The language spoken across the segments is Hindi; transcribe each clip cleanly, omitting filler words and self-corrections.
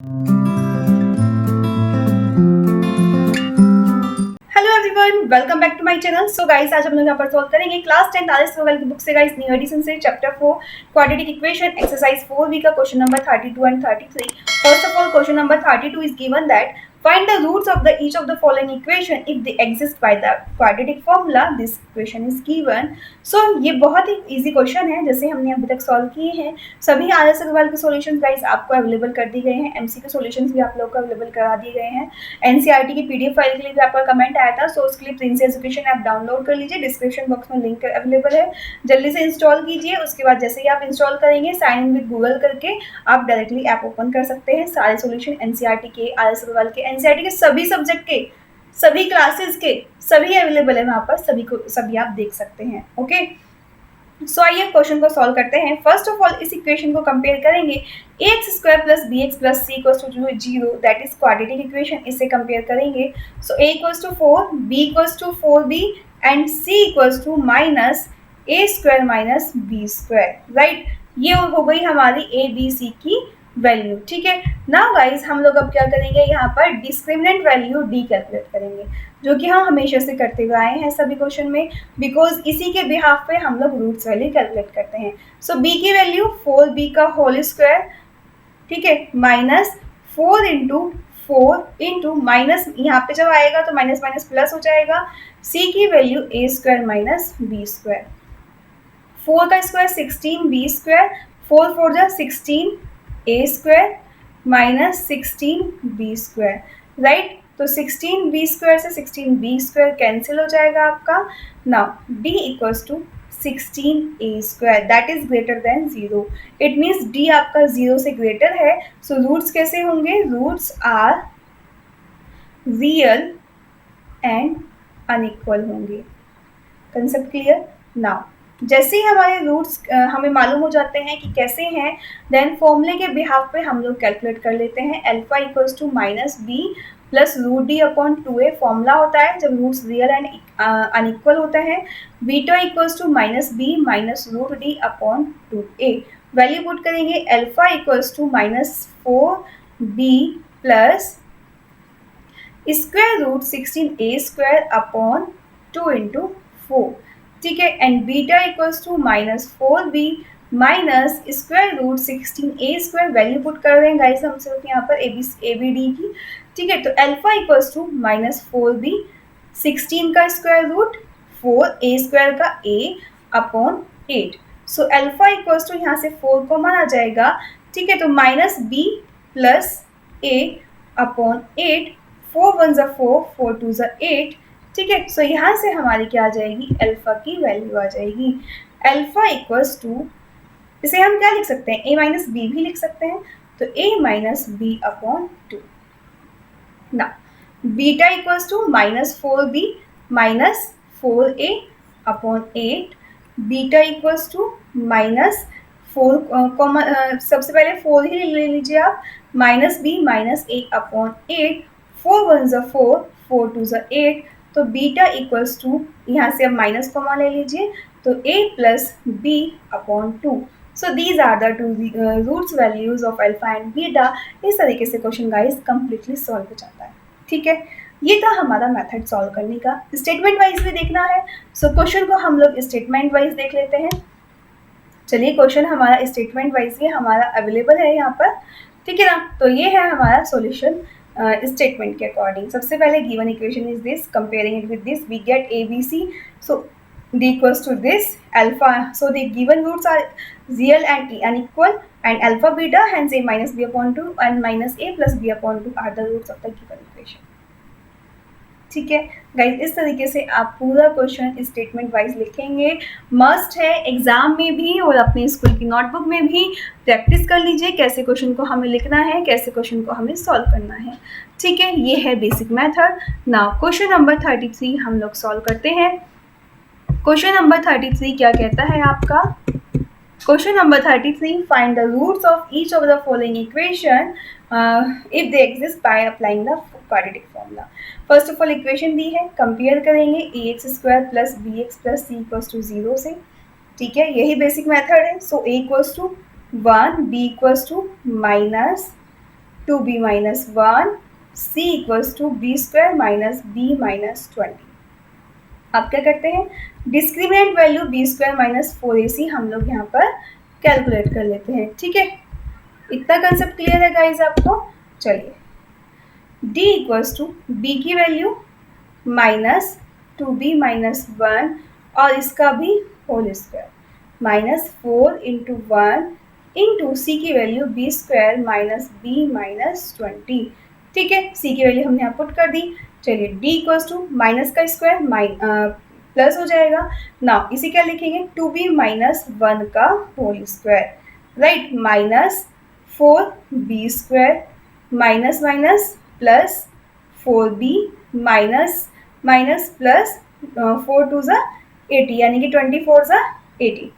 Hello everyone, welcome back to my channel. So guys, आज हम लोग यहाँ पर सॉल्व करेंगे क्लास 10 आदर्श की बुक से गाइस न्यू एडिशन से chapter 4 quadratic equation exercise 4b का question number 32 and 33। First of all, question number 32 is given that find the roots of the each of the following equation if they exist by the quadratic formula. This equation is given. So ये बहुत ही इजी क्वेश्चन है जैसे हमने अभी तक सॉल्व किए हैं। सभी आदर्श अग्रवाल के सॉल्यूशंस गाइस आपको अवेलेबल कर दिए गए हैं। एमसी के सॉल्यूशंस भी आप लोग को अवेलेबल करा दिए गए हैं। एनसीईआरटी की पीडीएफ फाइल के लिए भी आपका कमेंट आया था, सो उसके लिए प्रिंस एजुकेशन ऐप डाउनलोड कर लीजिए। डिस्क्रिप्शन बॉक्स में लिंक अवेलेबल है, जल्दी से इंस्टॉल कीजिए। उसके बाद जैसे ही आप इंस्टॉल करेंगे, साइन इन विद गूगल करके आप डायरेक्टली ऐप ओपन कर सकते हैं। सारे सॉल्यूशन एनसीईआरटी के, आदर्श अग्रवाल के, एनसीईआरटी के सभी सब्जेक्ट के, सभी क्लासेस के सभी अवेलेबल है वहाँ पर, सभी आप देख सकते हैं। ओके, सो आइए क्वेश्चन को सॉल्व करते हैं। फर्स्ट ऑफ ऑल इस इक्वेशन को कंपेयर करेंगे। ax square plus B X plus C equals to 0 that is quadratic equation. इससे कंपेयर करेंगे। So a equals to 4, b equals to 4b and c equals to minus a square minus b square. Right, ये हो गई हमारी a b c की वैल्यू। ठीक है, नाउ गाइस हम लोग अब क्या करेंगे, यहाँ पर डिस्क्रिमिनेंट वैल्यू डी कैलकुलेट करेंगे, जो कि हम हमेशा से करते हुए आए हैं सभी क्वेश्चन में, बिकॉज इसी के बिहाफ पे हम लोग रूट्स वैल्यू कैलकुलेट करते हैं। सो बी की वैल्यू 4b का होल स्क्वायर, ठीक है, माइनस 4 इंटू 4 इंटू माइनस, यहाँ पे जब आएगा तो माइनस माइनस प्लस हो जाएगा। सी की value A square minus B square. 4 का स्क्वायर 16b स्क्वायर, 4 4 जा 16 A square minus 16b square. Right, तो 16b स्क्वायर से 16b स्क्वायर कैंसिल हो जाएगा आपका। Now d equals to 16a square that is greater than 0। It means d आपका 0 से ग्रेटर है। सो रूट्स कैसे होंगे, roots are real and unequal होंगे। Concept clear. नाउ जैसे ही हमारे रूट्स हमें मालूम हो जाते हैं कि कैसे हैं, देन फॉर्मूले के बिहाफ पे हम लोग कैलकुलेट कर लेते हैं। Alpha equals to minus B plus root D upon 2a formula होता है जब रूट्स रियल एंड अनइक्वल होते हैं। Beta equals to minus B minus root D upon 2a। Value put करेंगे। Alpha equals to minus 4b plus square root 16a square upon 2 into 4। ठीक है, and beta equals to minus 4b minus square root 16a square. Value put कर रहे हैं गाइस हम सिर्फ यहाँ पर ए बी डी की। ठीक है, तो alpha equals to minus 4b 16 का स्क्वायर रूट 4a स्क्वायर का a upon 8। So alpha equals to यहाँ से 4 कॉमन आ जाएगा। ठीक है, तो minus b plus a upon 8, 4 1 जा 4, 4 2 जा 8। ठीक है, सो यहाँ से हमारी क्या आ जाएगी, अल्फा की वैल्यू आ जाएगी। अल्फा इक्वल्स टू, इसे हम क्या लिख सकते हैं, a माइनस बी भी लिख सकते हैं, तो a माइनस बी अपॉन 2। ना beta equals to minus 4b minus 4a upon 8। Beta equals to minus 4 सबसे पहले 4 ही ले लीजिए आप, minus b minus a upon 8। 4 1 जा 4, 4 2 जा 8। तो बीटा इक्वल्स टू, यहाँ से अब माइनस कॉमा ले लीजिए, तो a plus b upon 2। So these are the two roots values of alpha and beta. इस तरीके से क्वेश्चन गाइस कंप्लीटली सॉल्व हो जाता है। ठीक है, ये था हमारा मेथड सॉल्व करने का। स्टेटमेंट वाइज भी देखना है, सो क्वेश्चन को हम लोग स्टेटमेंट वाइज देख लेते हैं। चलिए, क्वेश्चन हमारा स्टेटमेंट वाइज ही हमारा अवेलेबल है यहाँ पर। ठीक है ना, तो ये है हमारा सॉल्यूशन स्टेटमेंट के अकॉर्डिंग। सबसे पहले given equation is this, comparing it with this we get A B C. So d equals to this alpha, so the given roots are real and unequal, and alpha beta, hence a minus b upon 2 and minus a plus b upon 2 are the roots of the given equation. ठीक है गाइज, इस तरीके से आप पूरा क्वेश्चन स्टेटमेंट वाइज लिखेंगे। मस्ट है एग्जाम में भी और अपने स्कूल की नोटबुक में भी प्रैक्टिस कर लीजिए कैसे क्वेश्चन को हमें लिखना है, कैसे क्वेश्चन को हमें सॉल्व करना है। ठीक है, ये है basic method. Now question number 33 हम लोग सॉल्व करते हैं। क्वेश्चन नंबर 33 क्या कहता है आपका, question number 33, find the roots of each of the following equation if they exist by applying the quadratic formula. First of all equation दी है, कंपेयर करेंगे ax square plus B X plus C equals to 0 से। ठीक है, यही बेसिक मेथड है। So a equals to 1, b equals to minus 2b minus 1, c equals to B square minus B minus 20। अब क्या करते हैं, discriminant value B square minus 4ac हम लोग यहाँ पर कैलकुलेट कर लेते हैं। ठीक है, इतना कंसेप्ट क्लियर है गाइज आपको। चलिए, d इक्वल्स टू बी की वैल्यू माइनस 2b माइनस 1 और इसका भी whole square minus 4 into 1 into C की value B square minus B minus 20। ठीक है, सी की वैल्यू हमने यहाँ पुट कर दी। चलिए, d इक्वल्स टू माइनस का स्क्वायर प्लस हो जाएगा ना, इसे क्या लिखेंगे 2b माइनस 1 का whole square, right, minus 4b square minus minus plus 4b minus minus plus 4 to ज़ा 80 यानी कि 24 ज़ा 80।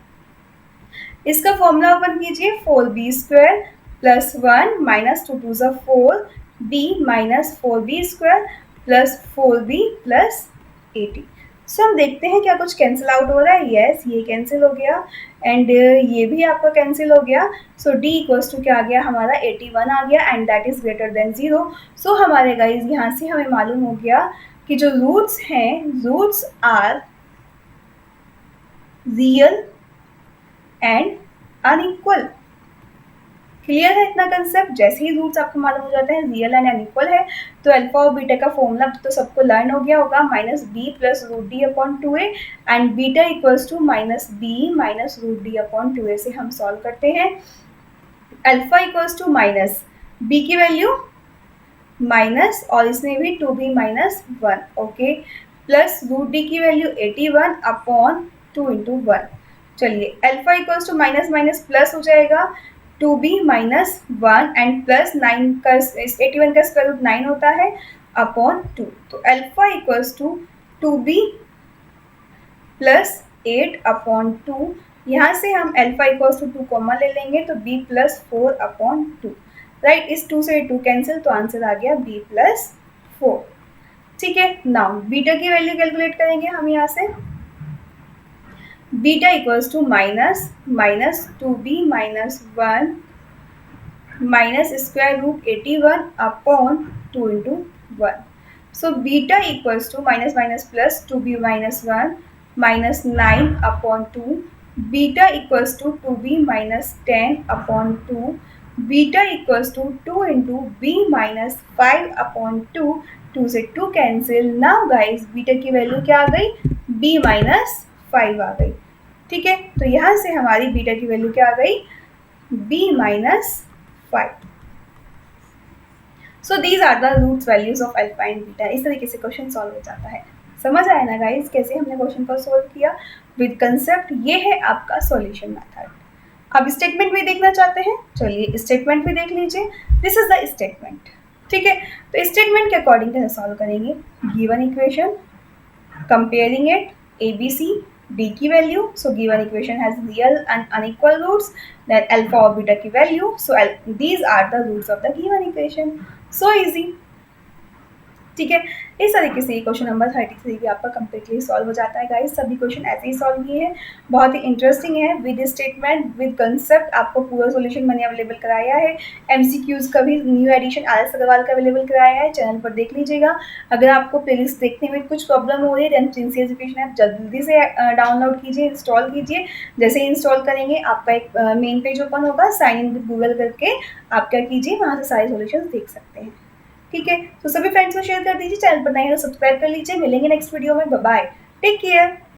इसका फॉर्मूला ओपन कीजिए, 4b square plus 1 minus 2 to ज़ा 4b minus 4b square plus 4b plus 80। सो हम देखते हैं क्या कुछ कैंसिल आउट हो रहा है। यस, ये कैंसिल हो गया एंड ये भी आपका कैंसिल हो गया। सो d इक्वल्स टू क्या आ गया हमारा 81 आ गया and that is greater than 0। सो हमारे गाइज यहाँ से हमें मालूम हो गया कि जो रूट्स हैं, roots are real and unequal. Clear है इतना कंसेप्ट। जैसे ही रूट्स आपको मालूम हो जाते हैं रियल एंड अनइक्वल है तो अल्फा और बीटा का फॉर्मूला तो सबको लर्न हो गया होगा, minus B plus root D upon 2a and beta equals to minus B minus root D upon 2a से हम सॉल्व करते हैं। Alpha equals to minus B की वैल्यू माइनस और इसमें भी 2b minus 1, okay, plus root D की वैल्यू 81 अपॉन 2 इंटू 1। चलिए, alpha equals to minus minus plus हो जाएगा 2b माइनस 1 एंड प्लस 9 का 81 का स्क्वायर रूट 9 होता है अपॉन 2। तो alpha equals to 2b plus 8 upon 2। यहाँ से हम अल्फा इक्वल्स टू 2 कॉमन ले लेंगे तो b प्लस 4 अपॉन 2, राइट। इस 2 से 2 कैंसिल तो आंसर आ गया b प्लस 4। ठीक है, नाउ बीटा की वैल्यू कैलकुलेट करेंगे हम यहाँ से। Beta equals to minus minus 2b minus 1 minus square root 81 upon 2 into 1। So beta equals to minus minus plus 2b minus 1 minus 9 upon 2। Beta equals to 2b minus 10 upon 2। Beta equals to 2 into b minus 5 upon 2। 2 से 2 कैंसिल। नाउ गाइज बीटा की वैल्यू क्या आ गई, b माइनस 5 आ गई। ठीक है, तो यहाँ से हमारी बीटा की वैल्यू क्या आ गई, b minus 5। So these are the roots values of alpha and beta. इस तरीके से क्वेश्चन सॉल्व हो जाता है। समझ आया ना गाइज कैसे हमने क्वेश्चन को सॉल्व किया विद कंसेप्ट। ये है आपका सॉल्यूशन मेथड। अब स्टेटमेंट भी देखना चाहते हैं, चलिए स्टेटमेंट भी देख लीजिए। This is the statement. ठीक है, तो स्टेटमेंट के अकॉर्डिंग कैसे सॉल्व करेंगे, given equation comparing it ABC d की value. So given equation has real and unequal roots, then alpha और बीटा की value. So these are the roots of the given equation. So easy. ठीक है, इस तरीके से क्वेश्चन नंबर 33 भी आपका कंप्लीटली सॉल्व हो जाता है गाइस। सभी क्वेश्चन ऐसे ही सॉल्व किए हैं, बहुत ही इंटरेस्टिंग है। विद स्टेटमेंट विद कंसेप्ट आपको पूरा सॉल्यूशन मैंने अवेलेबल कराया है। एमसीक्यूज का भी न्यू एडिशन RS अग्रवाल का अवेलेबल कराया है, चैनल पर देख लीजिएगा। अगर आपको प्लेलिस्ट देखने में कुछ प्रॉब्लम हो रही है देन प्रिंसी एजुकेशन ऐप जल्दी से डाउनलोड कीजिए, इंस्टॉल कीजिए। जैसे ही इंस्टॉल करेंगे आपका एक मेन पेज ओपन होगा, साइन इन विद गूगल करके आप क्या कीजिए वहाँ से सारे सॉल्यूशन देख सकते हैं। ठीक है, तो सभी फ्रेंड्स को शेयर कर दीजिए, चैनल पर नए हो सब्सक्राइब कर लीजिए। मिलेंगे नेक्स्ट वीडियो में, बाय बाय, टेक केयर।